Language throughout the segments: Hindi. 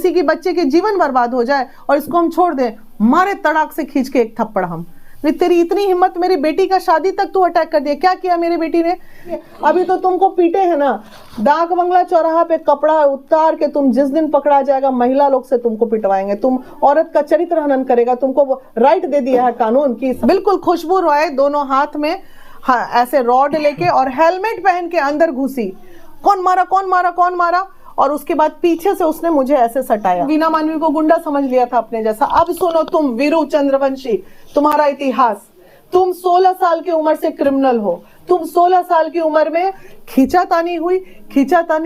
किसी की बच्चे के जीवन बर्बाद हो जाए और इसको हम छोड़ दें, मारे तड़ाक से खींच के एक थप्पड़ हम। तेरी इतनी हिम्मत, मेरी बेटी का शादी तक तू अटैक कर दिया, क्या किया मेरी बेटी ने? अभी तो तुमको पीटे हैं ना, डाक बंगला चौराहा पे कपड़ा उतार के तुम जिस दिन पकड़ा जाएगा महिला लोग से तुमको पिटवाएंगे, तुम औरत का चरित्र हनन करेगा, तुमको राइट दे दिया है कानून की। बिल्कुल खुशबू रॉय दोनों हाथ में हाँ ऐसे रॉड लेके और हेलमेट पहन के अंदर घुसी, कौन मारा कौन मारा कौन मारा, और उसके बाद पीछे से उसने मुझे ऐसे सटाया। वीना मानवी को गुंडा समझ लिया था अपने जैसा। अब सुनो तुम वीरू चंद्रवंशी, तुम्हारा इतिहास, तुम 16 साल की उम्र से क्रिमिनल हो। तुम 16 साल की उम्र में खींचातानी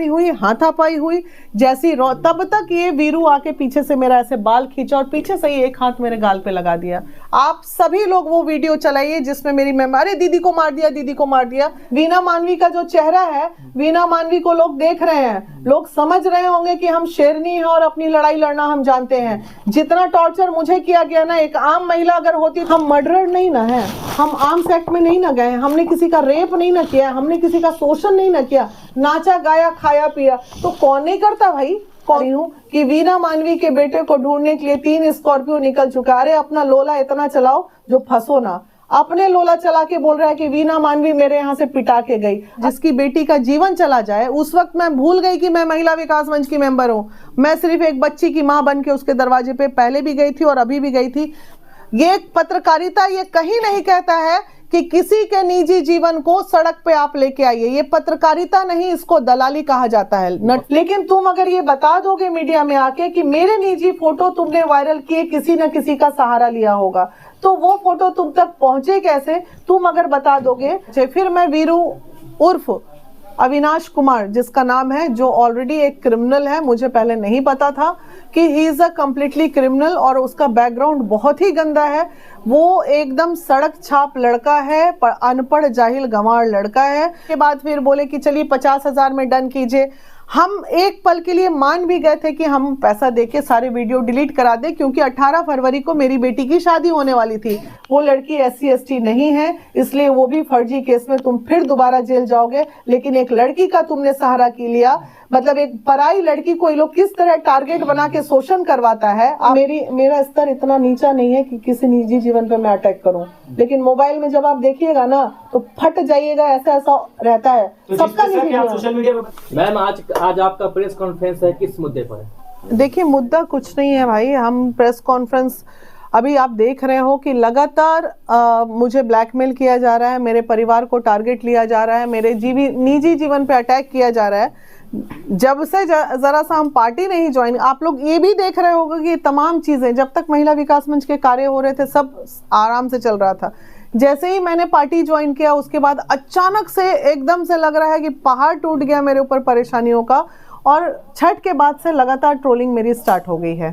हुई, हाथापाई हुई, जैसी तब तक ये वीरू आके पीछे से मेरा ऐसे बाल खींचा और पीछे से ही एक हाथ मेरे गाल पे लगा दिया। आप सभी लोग वो वीडियो चलाइए जिसमें मेरी अरे दीदी को मार दिया, दीदी को मार दिया। वीना मानवी का जो चेहरा है, वीना मानवी को लोग देख रहे हैं, लोग समझ रहे होंगे कि हम शेरनी हैं और अपनी लड़ाई लड़ना हम जानते हैं। जितना टॉर्चर मुझे किया गया ना, एक आम महिला अगर होती, हम मर्डरर नहीं ना है, हम आर्म्स एक्ट में नहीं ना गए, हमने किसी का रेप नहीं ना किया, हमने किसी का शोषण नहीं ना किया, नाचा गाया खाया पिया, तो कौन नहीं करता भाई? कौन हूँ कि वीना मानवी के बेटे को ढूंढने के लिए 3 स्कॉर्पियो निकल चुका। अरे अपना लोला इतना चलाओ जो फंसो ना। अपने लोला चला के बोल रहा है कि वीना मानवी मेरे यहाँ से पिटा के गई। जिसकी बेटी का जीवन चला जाए, उस वक्त मैं भूल गई कि मैं महिला विकास मंच की मेंबर हूँ। मैं सिर्फ एक बच्ची की माँ बन के उसके दरवाजे पे पहले भी गई थी और अभी भी गई थी। ये पत्रकारिता ये कहीं नहीं कहता है कि किसी के निजी जीवन को सड़क पे आप लेके आइए, ये पत्रकारिता नहीं, इसको दलाली कहा जाता है। लेकिन तुम अगर ये बता दोगे मीडिया में आके कि मेरे निजी फोटो तुमने वायरल किए, किसी न किसी का सहारा लिया होगा, तो वो फोटो तुम तक पहुंचे कैसे? तुम अगर बता दोगे। फिर मैं वीरू उर्फ अविनाश कुमार, जिसका नाम है, जो ऑलरेडी एक क्रिमिनल है, मुझे पहले नहीं पता था कि he is a completely criminal और उसका बैकग्राउंड बहुत ही गंदा है। वो एकदम सड़क छाप लड़का है, अनपढ़ जाहिल गंवार लड़का है। के बाद फिर बोले कि चलिए 50,000 में डन कीजिए। हम एक पल के लिए मान भी गए थे कि हम पैसा देके सारे वीडियो डिलीट करा दे, क्योंकि 18 फरवरी को मेरी बेटी की शादी होने वाली थी। वो लड़की SC ST नहीं है, इसलिए वो भी फर्जी केस में तुम फिर दोबारा जेल जाओगे। लेकिन एक लड़की का तुमने सहारा की लिया, मतलब एक पराई लड़की को ये लोग किस तरह टारगेट बना के शोषण करवाता है। मेरा स्तर इतना नीचा नहीं है कि किसी निजी जीवन पे मैं अटैक करूं, लेकिन मोबाइल में जब आप देखिएगा ना तो फट जाइएगा, ऐसा रहता है सबका निजी। मैम आज आपका प्रेस कॉन्फ्रेंस है, किस मुद्दे पर है? देखिए मुद्दा कुछ नहीं है भाई। हम प्रेस कॉन्फ्रेंस, अभी आप देख रहे हो कि लगातार मुझे ब्लैकमेल किया जा रहा है, मेरे परिवार को टारगेट लिया जा रहा है, मेरे निजी जीवन पे अटैक किया जा रहा है। जब से जरा सा हम पार्टी नहीं ज्वाइन, आप लोग ये भी देख रहे होंगे कि तमाम चीजें जब तक महिला विकास मंच के कार्य हो रहे थे सब आराम से चल रहा था। जैसे ही मैंने पार्टी ज्वाइन किया उसके बाद अचानक से एकदम से लग रहा है कि पहाड़ टूट गया मेरे ऊपर परेशानियों का, और छठ के बाद से लगातार ट्रोलिंग मेरी स्टार्ट हो गई है।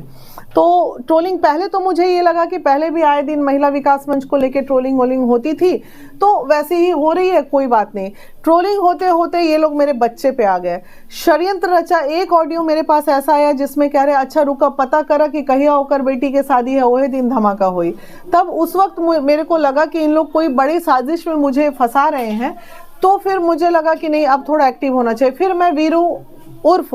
तो ट्रोलिंग, पहले तो मुझे ये लगा कि पहले भी आए दिन महिला विकास मंच को लेके ट्रोलिंग वोलिंग होती थी, तो वैसे ही हो रही है, कोई बात नहीं। ट्रोलिंग होते होते ये लोग मेरे बच्चे पे आ गए, षड्यंत्र रचा। एक ऑडियो मेरे पास ऐसा आया जिसमें कह रहे अच्छा रुका पता करा कि कहिया होकर बेटी के शादी है, वही दिन धमाका हुई। तब उस वक्त मेरे को लगा कि इन लोग कोई बड़ी साजिश में मुझे फंसा रहे हैं, तो फिर मुझे लगा कि नहीं अब थोड़ा एक्टिव होना चाहिए। फिर मैं वीरू उर्फ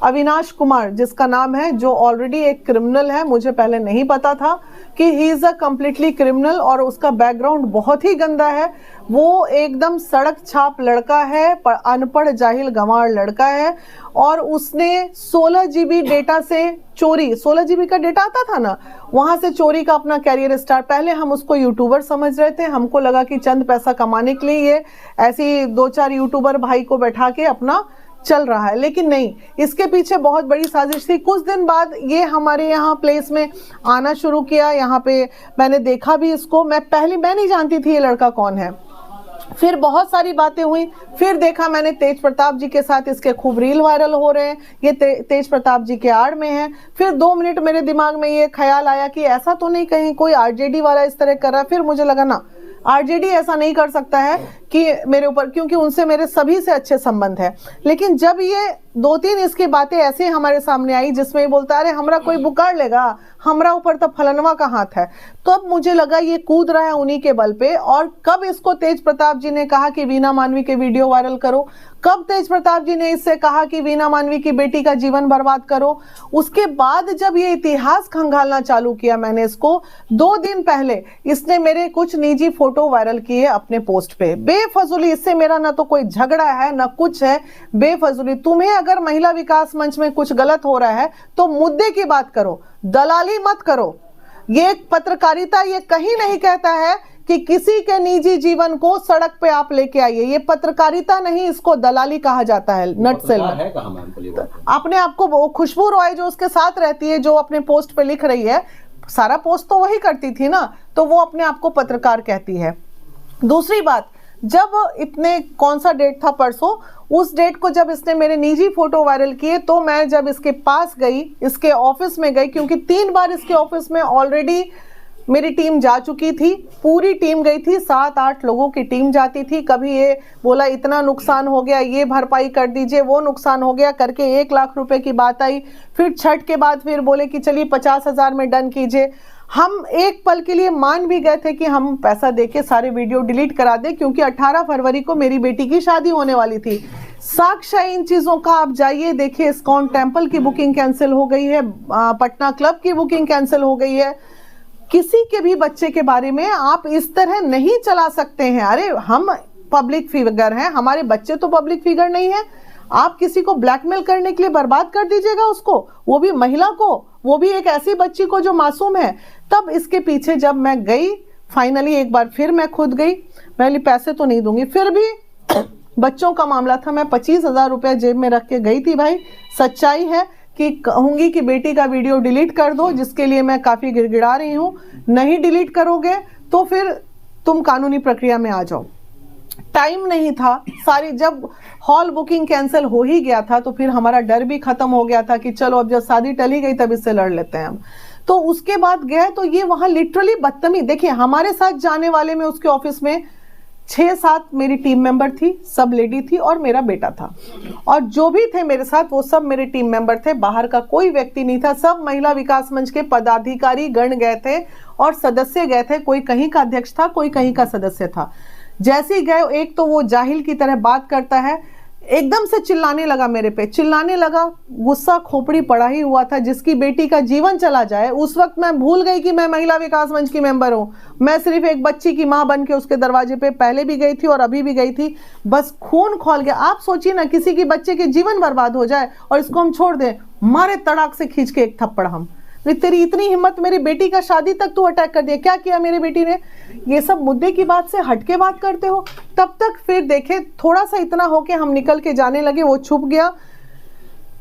अविनाश कुमार, जिसका नाम है, जो ऑलरेडी एक क्रिमिनल है, मुझे पहले नहीं पता था कि he is a completely criminal और उसका बैकग्राउंड बहुत ही गंदा है। वो एकदम सड़क छाप लड़का है, अनपढ़ जाहिल गंवार लड़का है, और उसने 16 GB डेटा से चोरी, 16 GB का डेटा आता था ना, वहां से चोरी का अपना कैरियर स्टार्ट। पहले हम उसको यूट्यूबर समझ रहे थे, हमको लगा कि चंद पैसा कमाने के लिए ये ऐसी 2-4 यूट्यूबर भाई को बैठा के अपना चल रहा है, लेकिन नहीं, इसके पीछे बहुत बड़ी साजिश थी। कुछ दिन बाद ये हमारे यहाँ प्लेस में आना शुरू किया, यहाँ पे मैंने देखा भी इसको। मैं नहीं जानती थी ये लड़का कौन है। फिर बहुत सारी बातें हुई, फिर देखा मैंने तेज प्रताप जी के साथ इसके खूब रील वायरल हो रहे हैं, ये तेज प्रताप जी के आड़ में है। फिर 2 मिनट मेरे दिमाग में ये ख्याल आया कि ऐसा तो नहीं कहीं कोई RJD वाला इस तरह कर रहा है। फिर मुझे लगा ना, RJD ऐसा नहीं कर सकता है कि मेरे ऊपर, क्योंकि उनसे मेरे सभी से अच्छे संबंध है। लेकिन जब ये 2-3 इसकी बातें ऐसे हमारे सामने आई जिसमें ये बोलता अरे हमरा कोई बुकार लेगा, हमरा ऊपर तो फलनवा का हाथ है। तो अब मुझे लगा ये कूद रहा है उन्हीं के बल पे। और कब इसको तेज प्रताप जी ने कहा कि वीना मानवी के वीडियो वायरल करो, कब तेज प्रताप जी ने इससे कहा कि वीना मानवी की बेटी का जीवन बर्बाद करो, उसके बाद जब ये इतिहास खंगालना चालू किया मैंने इसको, 2 दिन पहले इसने मेरे कुछ निजी फोटो वायरल किए अपने पोस्ट पे बेफजूली। इससे मेरा ना तो कोई झगड़ा है ना कुछ है, बेफजूली। तुम्हें अगर महिला विकास मंच में कुछ गलत हो रहा है तो मुद्दे की बात करो, दलाली मत करो। ये पत्रकारिता ये कहीं नहीं कहता है कि किसी के निजी जीवन को सड़क पे आप लेके आइए, ये पत्रकारिता नहीं, इसको दलाली कहा जाता है। नटसेल है कहाँ मैम को ये बात? अपने आपको वो खुशबू रॉय जो उसके साथ रहती है, जो अपने पोस्ट पे लिख रही है, सारा पोस्ट तो वही करती थी ना, तो वो अपने आप को पत्रकार कहती है। दूसरी बात, जब इतने कौन सा डेट था परसों, उस डेट को जब इसने मेरे निजी फोटो वायरल किए तो मैं जब इसके पास गई, इसके ऑफिस में गई, क्योंकि 3 बार इसके ऑफिस में ऑलरेडी मेरी टीम जा चुकी थी, पूरी टीम गई थी, 7-8 लोगों की टीम जाती थी। कभी ये बोला इतना नुकसान हो गया, ये भरपाई कर दीजिए, वो नुकसान हो गया करके 1 लाख रुपए की बात आई। फिर छठ के बाद फिर बोले कि चलिए 50,000 में डन कीजिए। हम एक पल के लिए मान भी गए थे कि हम पैसा देके सारे वीडियो डिलीट करा दें, क्योंकि 18 फरवरी को मेरी बेटी की शादी होने वाली थी। साक्ष्य इन चीजों का आप जाइए देखिए, इस्कॉन टेम्पल की बुकिंग कैंसिल हो गई है, पटना क्लब की बुकिंग कैंसिल हो गई है। किसी के भी बच्चे के बारे में आप इस तरह नहीं चला सकते हैं। अरे हम पब्लिक फिगर हैं, हमारे बच्चे तो पब्लिक फिगर नहीं है। आप किसी को ब्लैकमेल करने के लिए बर्बाद कर दीजिएगा उसको, वो भी महिला को, वो भी एक ऐसी बच्ची को जो मासूम है। तब इसके पीछे जब मैं गई, फाइनली एक बार फिर मैं खुद गई, पहले पैसे तो नहीं दूंगी, फिर भी बच्चों का मामला था, मैं 25,000 रुपये जेब में रख के गई थी। भाई सच्चाई है कि कहूंगी कि बेटी का वीडियो डिलीट कर दो, जिसके लिए मैं काफी गिड़गिड़ा रही हूं। नहीं डिलीट करोगे तो फिर तुम कानूनी प्रक्रिया में आ जाओ। टाइम नहीं था, सारी जब हॉल बुकिंग कैंसिल हो ही गया था तो फिर हमारा डर भी खत्म हो गया था कि चलो अब जब शादी टली गई तब इससे लड़ लेते हैं हम। तो उसके बाद गए तो ये वहां लिटरली बदतमीज, देखिए हमारे साथ जाने वाले में उसके ऑफिस में 6-7 मेरी टीम मेंबर थी, सब लेडी थी और मेरा बेटा था, और जो भी थे मेरे साथ वो सब मेरे टीम मेंबर थे, बाहर का कोई व्यक्ति नहीं था। सब महिला विकास मंच के पदाधिकारी गण गए थे और सदस्य गए थे, कोई कहीं का अध्यक्ष था, कोई कहीं का सदस्य था। जैसे ही गए, एक तो वो जाहिल की तरह बात करता है, एकदम से चिल्लाने लगा मेरे पे, चिल्लाने लगा, गुस्सा खोपड़ी पड़ा ही हुआ था। जिसकी बेटी का जीवन चला जाए, उस वक्त मैं भूल गई कि मैं महिला विकास मंच की मेंबर हूं। मैं सिर्फ एक बच्ची की मां बन के उसके दरवाजे पे पहले भी गई थी और अभी भी गई थी। बस खून खौल गया। आप सोचिए ना, किसी की बच्चे के जीवन बर्बाद हो जाए और इसको हम छोड़ दें, मारे तड़ाक से खींच के एक थप्पड़ हम। तेरी इतनी हिम्मत, मेरी बेटी का शादी तक तू अटैक कर दिया, क्या किया मेरी बेटी ने? ये सब मुद्दे की बात से हटके बात करते हो। तब तक फिर देखे, थोड़ा सा इतना हो के हम निकल के जाने लगे, वो छुप गया,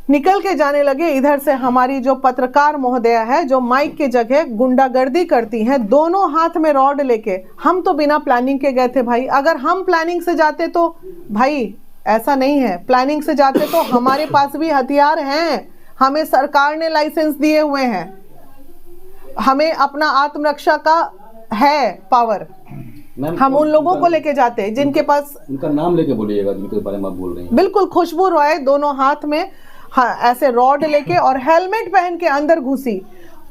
निकल के जाने लगे। इधर से हमारी जो पत्रकार महोदया है, जो माइक के जगह गुंडागर्दी करती हैं, दोनों हाथ में रॉड लेके। हम तो बिना प्लानिंग के गए थे भाई, अगर हम प्लानिंग से जाते तो भाई ऐसा नहीं है, प्लानिंग से जाते तो हमारे पास भी हथियार हैं, हमें सरकार ने लाइसेंस दिए हुए हैं, हमें अपना आत्मरक्षा का है पावर। हम उन लोगों को लेके जाते हैं जिनके पास, उनका नाम लेके बोलिएगा जिनके बारे में आप बोल रहे हैं। बिल्कुल, खुशबू रॉय दोनों हाथ में, हाँ, ऐसे रॉड लेके और हेलमेट पहन के अंदर घुसी।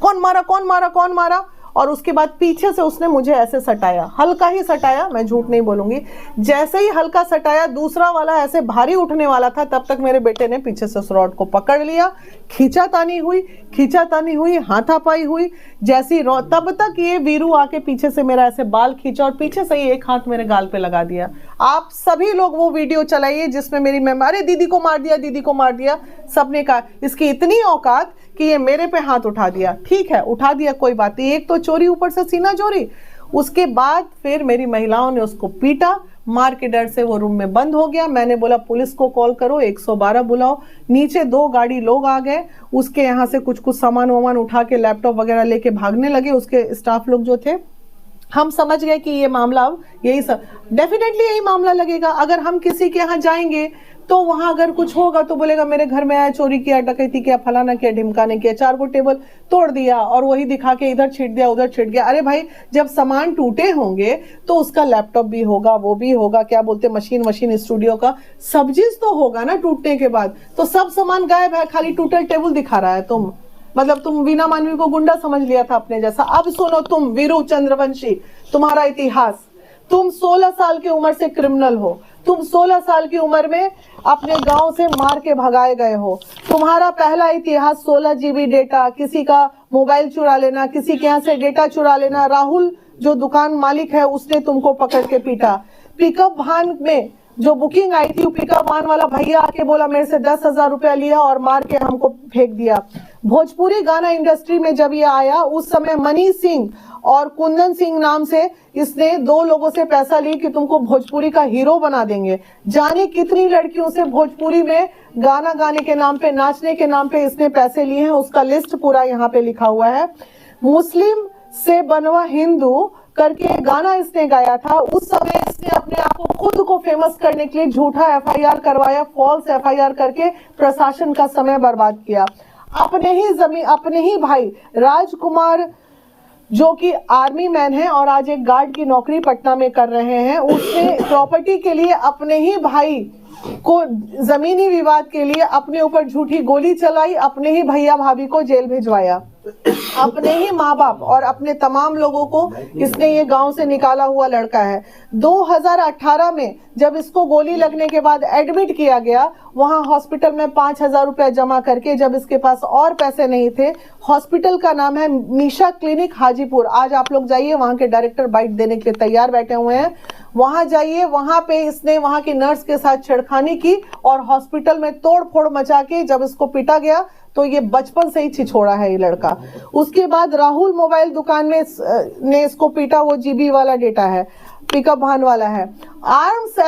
कौन मारा, कौन मारा, कौन मारा? और उसके बाद पीछे से उसने मुझे ऐसे सटाया, हल्का ही सटाया, मैं झूठ नहीं बोलूंगी। जैसे ही हल्का सटाया, दूसरा वाला ऐसे भारी उठने वाला था, तब तक मेरे बेटे ने पीछे से उस रॉड को पकड़ लिया। खींचातानी हुई, हाथापाई हुई। जैसी रॉड, तब तक ये वीरू आके पीछे से मेरा ऐसे बाल खींचा और पीछे से ही एक हाथ मेरे गाल पे लगा दिया। आप सभी लोग वो वीडियो चलाइए जिसमें मेरी मेम, अरे दीदी को मार दिया, दीदी को मार दिया। सबने कहा इसकी इतनी औकात कि ये मेरे पे हाथ उठा दिया। ठीक है, उठा दिया, कोई बात नहीं, एक तो चोरी, ऊपर से सीना चोरी। उसके बाद फिर मेरी महिलाओं ने उसको पीटा, मार के डर से वो रूम में बंद हो गया। मैंने बोला पुलिस को कॉल करो, 112 बुलाओ। नीचे 2 गाड़ी लोग आ गए, उसके यहाँ से कुछ सामान वामान उठा के, लैपटॉप वगैरह लेके भागने लगे उसके स्टाफ लोग जो थे। हम समझ गए कि ये मामला अब यही सब डेफिनेटली यही मामला लगेगा। अगर हम किसी के यहाँ जाएंगे, तो वहां अगर कुछ होगा तो बोलेगा मेरे घर में आया, चोरी किया, डकैती किया, फलाना किया, ढिमकाने किया, 4 गो टेबल तोड़ दिया और वही दिखा के इधर छिट दिया उधर छिट गया। अरे भाई जब सामान टूटे होंगे तो उसका लैपटॉप भी होगा, वो भी होगा, क्या बोलते मशीन स्टूडियो का सब चीज तो होगा ना टूटने के बाद। तो सब सामान गायब है, खाली टूटल टेबल दिखा रहा है। तुम मतलब तुम वीना मानवी को गुंडा समझ लिया था अपने जैसा। अब सुनो तुम वीरू चंद्रवंशी, तुम्हारा इतिहास। तुम 16 साल की उम्र से क्रिमिनल हो। तुम 16 साल की उम्र में अपने गांव से मार के भगाए गए हो। तुम्हारा पहला इतिहास 16 GB डेटा, किसी का मोबाइल चुरा लेना, किसी के यहाँ से डेटा चुरा लेना। राहुल जो दुकान मालिक है उसने तुमको पकड़ के पीटा। पिकअप वाहन में जो बुकिंग आई थी, पिकअप वाहन वाला भैया आके बोला मेरे से 10,000 रुपया लिया और मार के हमको फेंक दिया। भोजपुरी गाना इंडस्ट्री में जब ये आया उस समय मनी सिंह और कुंदन सिंह नाम से इसने 2 लोगों से पैसा ली कि तुमको भोजपुरी का हीरो बना देंगे। जाने कितनी लड़कियों से भोजपुरी में गाना गाने के नाम पे, नाचने के नाम पे इसने पैसे लिए हैं, उसका लिस्ट पूरा यहाँ पे लिखा हुआ है। मुस्लिम से बनवा हिंदू करके गाना इसने गाया था। उस समय इसने अपने आप को खुद को फेमस करने के लिए झूठा FIR करवाया, फॉल्स FIR करके प्रशासन का समय बर्बाद किया। अपने ही भाई राजकुमार जो कि आर्मी मैन है और आज एक गार्ड की नौकरी पटना में कर रहे हैं, उसने प्रॉपर्टी के लिए अपने ही भाई को जमीनी विवाद के लिए अपने ऊपर झूठी गोली चलाई, अपने ही भैया भाभी को जेल भिजवाया, अपने ही माँ बाप और अपने तमाम लोगों को इसने ये गांव से निकाला हुआ लड़का है। 2018 में जब इसको गोली लगने के बाद एडमिट किया गया, वहां हॉस्पिटल में 5,000 रुपया जमा करके, जब इसके पास और पैसे नहीं थे, हॉस्पिटल का नाम है मीशा क्लिनिक हाजीपुर। आज आप लोग जाइए, वहां के डायरेक्टर बाइट देने के लिए तैयार बैठे हुए हैं, वहां जाइए। वहां पे इसने वहां की नर्स के साथ छेड़खानी की और हॉस्पिटल में तोड़ फोड़ मचा के जब इसको पीटा गया तो ये बचपन से ही छिछोड़ा है ये लड़का। उसके बाद राहुल मोबाइल दुकान में ने इसको पीटा, वो GB वाला डेटा है, पिकअप वाहन वाला है। आर्म्स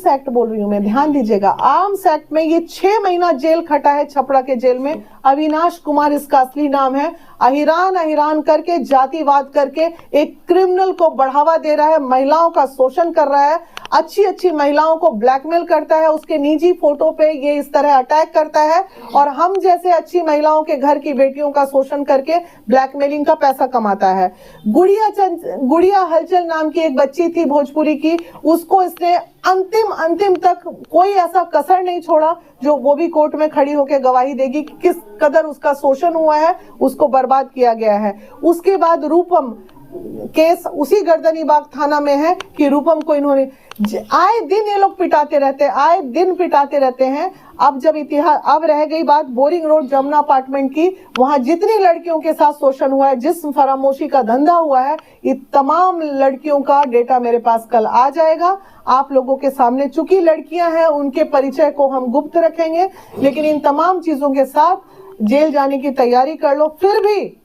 एक्ट बोल रही हूं मैं, ध्यान दीजिएगा। आर्म्स एक्ट में ये 6 महीना जेल खटा है छपरा के जेल में। अविनाश कुमार इसका असली नाम है। अहिरान करके, जातिवाद करके एक क्रिमिनल को बढ़ावा दे रहा है, महिलाओं का शोषण कर रहा है, अच्छी महिलाओं को ब्लैकमेल करता है, उसके निजी फोटो पे ये इस तरह अटैक करता है और हम जैसे अच्छी महिलाओं के घर की बेटियों का शोषण करके ब्लैकमेलिंग का पैसा कमाता है। गुड़िया हलचल नाम की एक बच्ची थी भोजपुरी की, उसको इसने अंतिम तक कोई ऐसा कसर नहीं छोड़ा, जो वो भी कोर्ट में खड़ी होकर गवाही देगी कि किस कदर उसका शोषण हुआ है, उसको बर्बाद किया गया है। उसके बाद रूपम केस उसी गर्दनीबाग थाना में है कि रूपम को इन्होंने आए दिन ये लोग पिटाते रहते हैं। अब रह गई बात बोरिंग रोड जमुना अपार्टमेंट की, वहां जितनी लड़कियों के साथ शोषण हुआ है, जिस्म फरामोशी का धंधा हुआ है, ये तमाम लड़कियों का डेटा मेरे पास कल आ जाएगा आप लोगों के सामने। चूंकि लड़कियां हैं उनके परिचय को हम गुप्त रखेंगे, लेकिन इन तमाम चीजों के साथ जेल जाने की तैयारी कर लो। फिर भी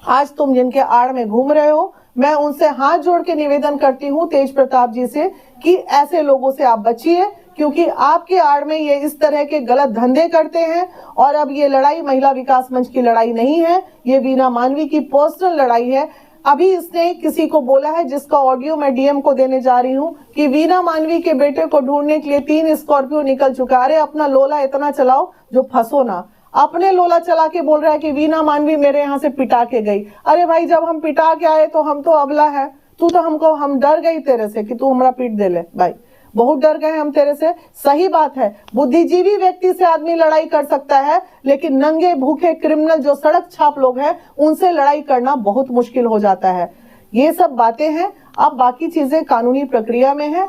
आज तुम जिनके आड़ में घूम रहे हो, मैं उनसे हाथ जोड़ के निवेदन करती हूँ तेज प्रताप जी से कि ऐसे लोगों से आप बचिए, क्योंकि आपके आड़ में ये इस तरह के गलत धंधे करते हैं। और अब ये लड़ाई महिला विकास मंच की लड़ाई नहीं है, ये वीना मानवी की पर्सनल लड़ाई है। अभी इसने किसी को बोला है, जिसका ऑडियो मैं DM को देने जा रही हूँ, कि वीना मानवी के बेटे को ढूंढने के लिए 3 स्कॉर्पियो निकल चुका। अरे अपना लोला इतना चलाओ जो फंसो ना। अपने लोला चला के बोल रहा है कि वीना मानवी मेरे यहाँ से पिटा के गई। अरे भाई जब हम पिटा के आए तो हम तो अबला है, हम डर गई तेरे से कि तू हमारा पीट दे ले। भाई बहुत डर गए हम तेरे से। सही बात है, बुद्धिजीवी व्यक्ति से आदमी लड़ाई कर सकता है, लेकिन नंगे भूखे क्रिमिनल जो सड़क छाप लोग हैं उनसे लड़ाई करना बहुत मुश्किल हो जाता है। ये सब बातें हैं। अब बाकी चीजें कानूनी प्रक्रिया में है।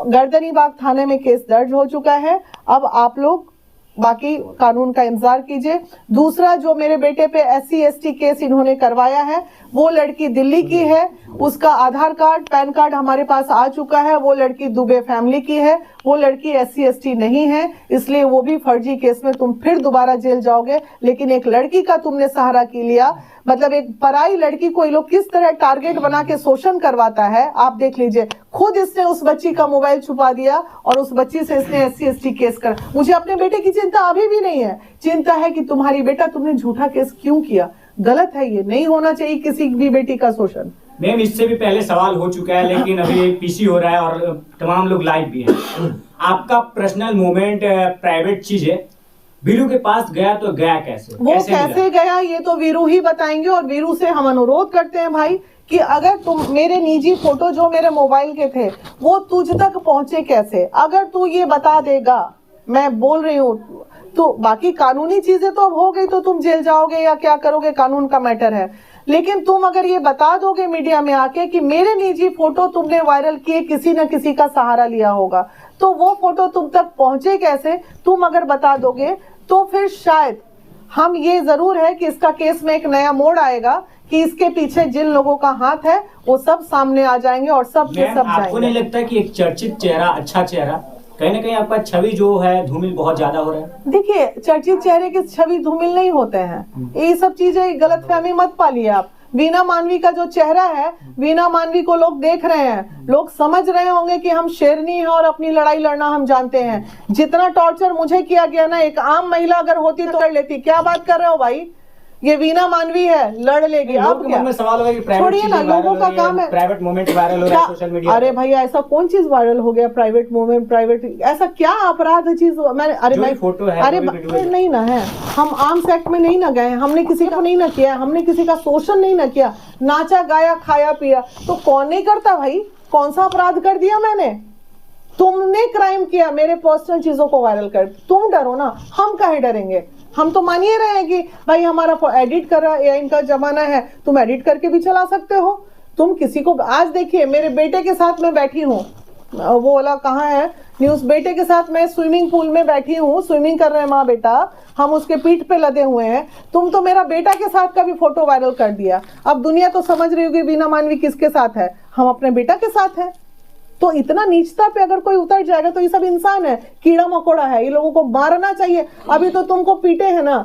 गर्दनीबाग थाने में केस दर्ज हो चुका है। अब आप लोग बाकी कानून का इंतजार कीजिए। दूसरा जो मेरे बेटे पे SC/ST केस इन्होंने करवाया है, वो लड़की दिल्ली की है, उसका आधार कार्ड पैन कार्ड हमारे पास आ चुका है। वो लड़की दुबे फैमिली की है, वो लड़की SC/ST नहीं है, इसलिए वो भी फर्जी केस में तुम फिर दोबारा जेल जाओगे। लेकिन एक लड़की का तुमने सहारा की लिया, मतलब एक पराई लड़की को ये लोग किस तरह टारगेट बना के शोषण करवाता है आप देख लीजिए। खुद इसने उस बच्ची का मोबाइल छुपा दिया और उस बच्ची से इसने SC/ST केस कर। मुझे अपने बेटे की चिंता अभी भी नहीं है, चिंता है कि तुम्हारी बेटा तुमने झूठा केस क्यों किया। गलत है, ये नहीं होना चाहिए किसी भी बेटी का शोषण। मैम इससे भी पहले सवाल हो चुका है, लेकिन अभी PC हो रहा है और तमाम लोग लाइव भी हैं। आपका पर्सनल मोमेंट प्राइवेट चीज है, वीरू के पास गया तो गया कैसे? वो कैसे मिला? गया ये तो वीरू ही बताएंगे। और वीरू से हम अनुरोध करते हैं भाई कि अगर तुम मेरे निजी फोटो जो मेरे मोबाइल के थे वो तुझ तक पहुंचे कैसे, अगर तू ये बता देगा, मैं बोल रही हूँ, तो बाकी कानूनी चीजें तो अब हो गई, तो तुम जेल जाओगे या क्या करोगे, कानून का मैटर है। लेकिन तुम अगर ये बता दोगे मीडिया में आके कि मेरे निजी फोटो तुमने वायरल किए, किसी न किसी का सहारा लिया होगा, तो वो फोटो तुम तक पहुंचे कैसे, तुम अगर बता दोगे तो फिर शायद हम, ये जरूर है कि इसका केस में एक नया मोड़ आएगा कि इसके पीछे जिन लोगों का हाथ है वो सब सामने आ जाएंगे और सब के सब आपको जाएंगे। नहीं लगता कि एक चर्चित चेहरा, अच्छा चेहरा, कहीं ना कहीं आपका छवि जो है धूमिल बहुत ज्यादा हो रहा है? देखिए, चर्चित चेहरे की छवि धूमिल नहीं होते हैं, ये सब चीजें गलतफहमी मत पालिए आप। वीना मानवी का जो चेहरा है, वीना मानवी को लोग देख रहे हैं, लोग समझ रहे होंगे कि हम शेरनी हैं और अपनी लड़ाई लड़ना हम जानते हैं। जितना टॉर्चर मुझे किया गया ना, एक आम महिला अगर होती तो कर लेती। क्या बात कर रहे हो भाई, ये वीना मानवी है, लड़ लेगी। अब लोगों के मन में सवाल होगा कि प्राइवेट छोड़िए ना, चीजें वायरल लोगों हो का रही है, काम है। प्राइवेट मोमेंट वायरल हो रहा है सोशल मीडिया अरे पे। भैया, ऐसा कौन चीज वायरल हो गया? प्राइवेट मोमेंट, प्राइवेट, ऐसा क्या अपराध चीज? मैंने, अरे जो भाई, भी फोटो है, अरे जो भी वीडियो है। नहीं ना है, हम आर्म्स एक्ट में नहीं ना गए, हमने किसी का नहीं ना किया, हमने किसी का शोषण नहीं ना किया, नाचा गाया खाया पिया तो कौन नहीं करता भाई? कौन सा अपराध कर दिया मैंने? तुमने क्राइम किया, मेरे पर्सनल चीजों को वायरल कर, तुम डरो ना, हम काहे डरेंगे? हम तो मानिए रहे हैं कि भाई हमारा एडिट कर रहा है, इनका जमाना है, तुम एडिट करके भी चला सकते हो। तुम किसी को, आज देखिए मेरे बेटे के साथ मैं बैठी हूँ, वो बोला कहाँ है न्यूज, बेटे के साथ मैं स्विमिंग पूल में बैठी हूँ, स्विमिंग कर रहे हैं माँ बेटा, हम उसके पीठ पे लदे हुए हैं, तुम तो मेरा बेटा के साथ का भी फोटो वायरल कर दिया। अब दुनिया तो समझ रही होगी वीना मानवी किसके साथ है, हम अपने बेटा के साथ है। तो इतना नीचता पे अगर कोई उतर जाएगा तो ये सब इंसान है, कीड़ा मकोड़ा है, ये लोगों को मारना चाहिए। अभी तो तुमको पीटे है ना,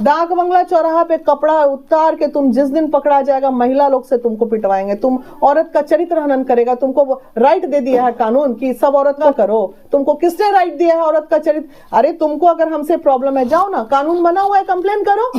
डाक बंगला चौराहा पे कपड़ा उतार के तुम, जिस दिन पकड़ा जाएगा महिला लोग से तुमको पिटवाएंगे, तुम औरत का चरित्र हनन करेगा। तुमको राइट दे दिया है कानून कि सब औरत का करो, तुमको किसने राइट दिया है औरत का चरित्र? अरे तुमको अगर हमसे प्रॉब्लम है, जाओ ना, कानून बना हुआ है, कंप्लेन करो।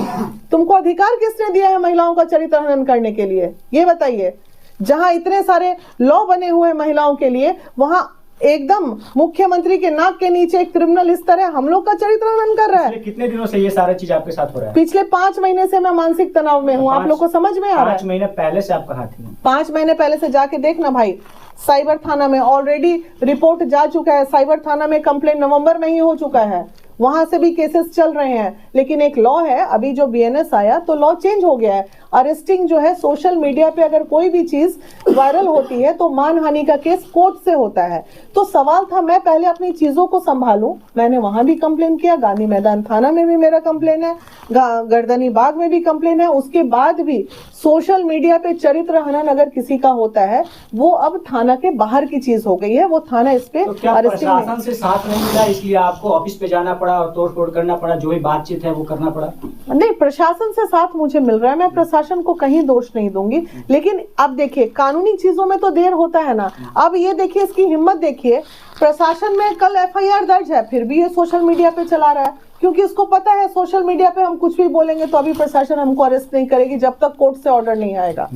तुमको अधिकार किसने दिया है महिलाओं का चरित्र हनन करने के लिए, ये बताइए? जहां इतने सारे लॉ बने हुए महिलाओं के लिए, वहां एकदम मुख्यमंत्री के नाक के नीचे एक क्रिमिनल इस तरह हम लोग का चरित्र हनन कर रहा है। कितने दिनों से ये सारा चीज आपके साथ हो रहा है? पिछले 5 महीने से मैं मानसिक तनाव में हूँ, आप लोग को समझ में आ रहा है? 5 महीने पहले से आप कहाँ थी? 5 महीने पहले से जाके देखना भाई, साइबर थाना में ऑलरेडी रिपोर्ट जा चुका है, साइबर थाना में कंप्लेन नवंबर में ही हो चुका है, वहां से भी केसेस चल रहे हैं। लेकिन एक लॉ है, अभी जो बीएनएस आया तो लॉ चेंज हो गया है। अरेस्टिंग जो है, सोशल मीडिया पे अगर कोई भी चीज वायरल होती है तो मानहानि का केस कोर्ट से होता है। तो सवाल था मैं पहले अपनी चीजों को संभालूं, मैंने वहां भी कंप्लेन किया, गांधी मैदान थाना में भी मेरा कंप्लेन है, गर्दनी बाग में भी कंप्लेन है। उसके बाद भी सोशल मीडिया पे चरित्र हनन अगर किसी का होता है, वो अब थाना के बाहर की चीज हो गई है, वो थाना इस पे तो क्या अरेस्टिंग प्रशासन से साथ नहीं मिला, इसलिए आपको ऑफिस पे जाना पड़ा और तोड़ फोड़ करना पड़ा, जो भी बातचीत है वो करना पड़ा? नहीं, प्रशासन से साथ मुझे मिल रहा है, मैं प्रशासन को कहीं दोष नहीं दूंगी। लेकिन अब देखिए, कानूनी चीजों में तो देर होता है ना। अब ये देखिए, इसकी हिम्मत देखिए, प्रशासन में कल एफआईआर दर्ज है, फिर भी ये सोशल मीडिया पे चला रहा है, क्योंकि इसको पता है सोशल मीडिया पे हम कुछ भी बोलेंगे तो अभी प्रशासन हमको अरेस्ट नहीं करेगी जब तक कोर्ट से ऑर्डर नहीं आएगा।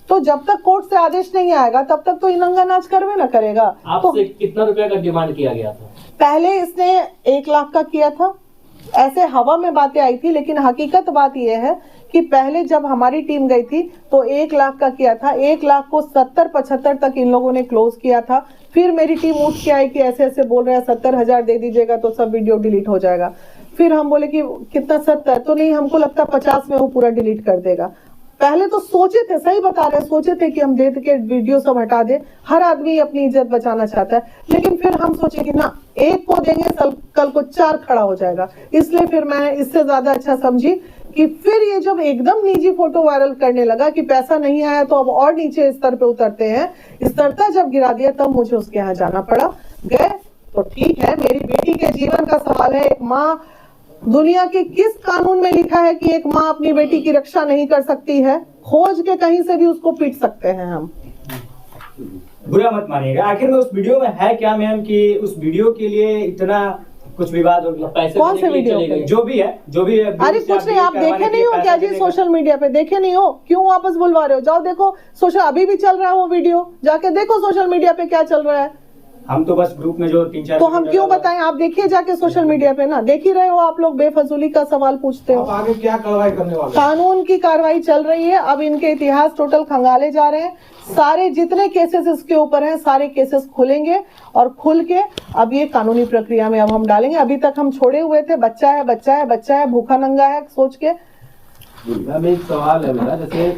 तो जब तक कोर्ट से आदेश नहीं आएगा तब तक तो नंगा नाच करवे ना करेगा। तो आपसे कितना रुपया का डिमांड किया गया था? पहले इसने 1 लाख का किया था, ऐसे हवा में बातें आई थी, लेकिन हकीकत बात यह है कि पहले जब हमारी टीम गई थी तो 1 लाख का किया था। 1 लाख को 70-75 तक इन लोगों ने क्लोज किया था। फिर मेरी टीम उठ के आई कि ऐसे ऐसे बोल रहे हैं, 70,000 दे दीजिएगा तो सब वीडियो डिलीट हो जाएगा। फिर हम बोले कि कितना, 70? तो नहीं, हमको लगता 50 में वो पूरा डिलीट कर देगा। पहले तो सोचे थे, सही बता रहे हैं, सोचे थे कि हम दे के वीडियो सब हटा दे, हर आदमी अपनी इज्जत बचाना चाहता है। लेकिन फिर हम सोचे कि ना, एक को देंगे कल को 4 खड़ा हो जाएगा, इसलिए फिर मैं इससे ज्यादा अच्छा समझी कि फिर ये जब एकदम निजी फोटो वायरल करने लगा कि पैसा नहीं आया तो अब और नीचे स्तर पे उतरते हैं, स्तर जब गिरा दिया तब मुझे उसके यहाँ जाना पड़ा। गए तो ठीक है, मेरी बेटी के जीवन का सवाल है। एक माँ, दुनिया के किस कानून में लिखा है कि एक माँ अपनी बेटी की रक्षा नहीं कर सकती है? खोज के कहीं से भी उसको पीट सकते हैं हम। बुरा मत मानिएगा, आखिर में उस वीडियो में है क्या मैम कि उस वीडियो के लिए इतना कुछ विवाद हो गया? पैसे कौन से देने के लिए वीडियो चले पे? गए। जो भी है अरे कुछ नहीं, आप देखे नहीं हो क्या जी सोशल मीडिया पे? देखे नहीं हो, क्यों वापस बुलवा रहे हो? जाओ देखो, सोशल अभी भी चल रहा है वो वीडियो, जाके देखो सोशल मीडिया पे क्या चल रहा है। हम तो बस ग्रुप में जो 3-4 तो हम क्यों बताएं? आप देखिए जाके सोशल मीडिया पे ना, देख ही रहे हो आप लोग बेफजूली का सवाल पूछते हो। अब आगे क्या कार्रवाई करने वाले हैं? कानून की कार्रवाई चल रही है। अब इनके इतिहास टोटल खंगाले जा रहे हैं। सारे जितने केसेस इसके ऊपर हैं सारे केसेस खुलेंगे और खुल के अब ये कानूनी प्रक्रिया में अब हम डालेंगे। अभी तक हम छोड़े हुए थे, बच्चा है बच्चा है बच्चा है, भूखा नंगा है सोच के। मैम एक सवाल है मेरा, जैसे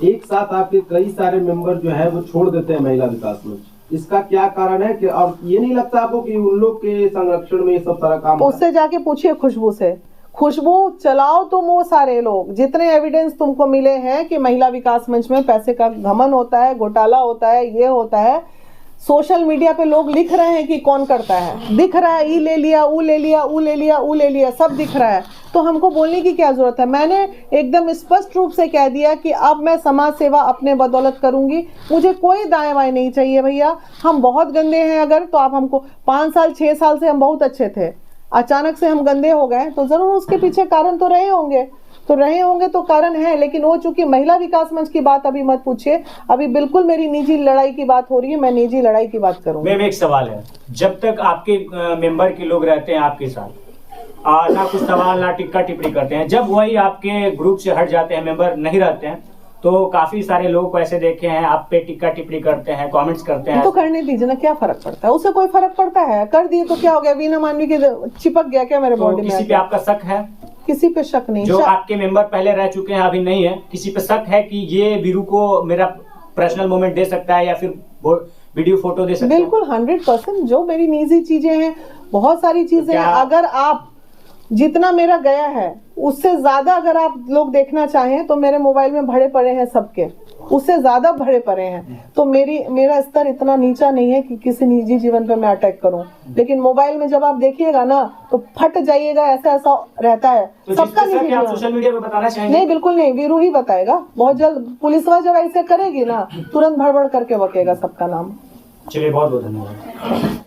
एक साथ आपके कई सारे मेंबर जो है वो छोड़ देते हैं महिला विकास मंच, इसका क्या कारण है कि, और ये नहीं लगता आपको कि उन लोग के संरक्षण में ये सब सारा काम हो रहा है? उससे जाके पूछिए खुशबू से। खुशबू चलाओ तुम वो सारे लोग, जितने एविडेंस तुमको मिले हैं कि महिला विकास मंच में पैसे का घमन होता है, घोटाला होता है, ये होता है, सोशल मीडिया पे लोग लिख रहे हैं कि कौन करता है, दिख रहा है, ई ले लिया, ऊ ले लिया, ऊ ले लिया, ऊ ले लिया, सब दिख रहा है। तो हमको बोलने की क्या जरूरत है? मैंने एकदम स्पष्ट रूप से कह दिया कि अब मैं समाज सेवा अपने बदौलत करूंगी, मुझे कोई दाएं बाएं नहीं चाहिए भैया। हम बहुत गंदे हैं अगर, तो आप हमको 5 साल 6 साल से हम बहुत अच्छे थे, अचानक से हम गंदे हो गए तो जरूर उसके पीछे कारण तो रहे होंगे, तो कारण है। लेकिन वो चूंकि महिला विकास मंच की बात अभी मत पूछिए, अभी बिल्कुल मेरी निजी लड़ाई की बात हो रही है, मैं निजी लड़ाई की बात करूंगी। मैम एक सवाल है, जब तक आपके मेंबर के लोग रहते हैं आपके साथ, ना कुछ सवाल ना टिक्का टिप्पणी करते हैं, जब वही आपके ग्रुप से हट जाते हैं, मेंबर नहीं रहते हैं, तो काफी सारे लोग को ऐसे देखे हैं आप पे टिक्का टिप्पणी करते हैं, कमेंट्स करते हैं। तो करने दीजिए ना, क्या फर्क पड़ता है? उससे कोई फर्क पड़ता है? कर दिए तो क्या हो गया? वीना मानवी के चिपक गया क्या मेरे तो बॉडी में? किसी पे आपका शक है? किसी पे शक नहीं। जो आपके मेंबर पहले रह चुके हैं अभी नहीं है, किसी पे शक है कि ये वीरू को मेरा पर्सनल मोमेंट दे सकता है या फिर वीडियो फोटो दे सकता है? बिल्कुल 100%। जो मेरी निजी चीजें हैं, बहुत सारी चीजें हैं, अगर आप जितना मेरा गया है उससे ज्यादा अगर आप लोग देखना चाहें तो मेरे मोबाइल में भरे पड़े हैं सबके, उससे ज्यादा भरे पड़े हैं। तो मेरा स्तर इतना नीचा नहीं है कि किसी निजी जीवन पे मैं अटैक करूं। लेकिन मोबाइल में जब आप देखिएगा ना तो फट जाइएगा, ऐसा ऐसा रहता है तो सबका जिस निजी पे आप जीवन। सोशल मीडिया पे बताना चाहेंगे? नहीं बिल्कुल नहीं, वीरू ही बताएगा बहुत जल्द। पुलिस वाला जब ऐसे करेगी ना तुरंत भड़बड़ करके बकेगा सबका नाम। चलिए बहुत बहुत धन्यवाद।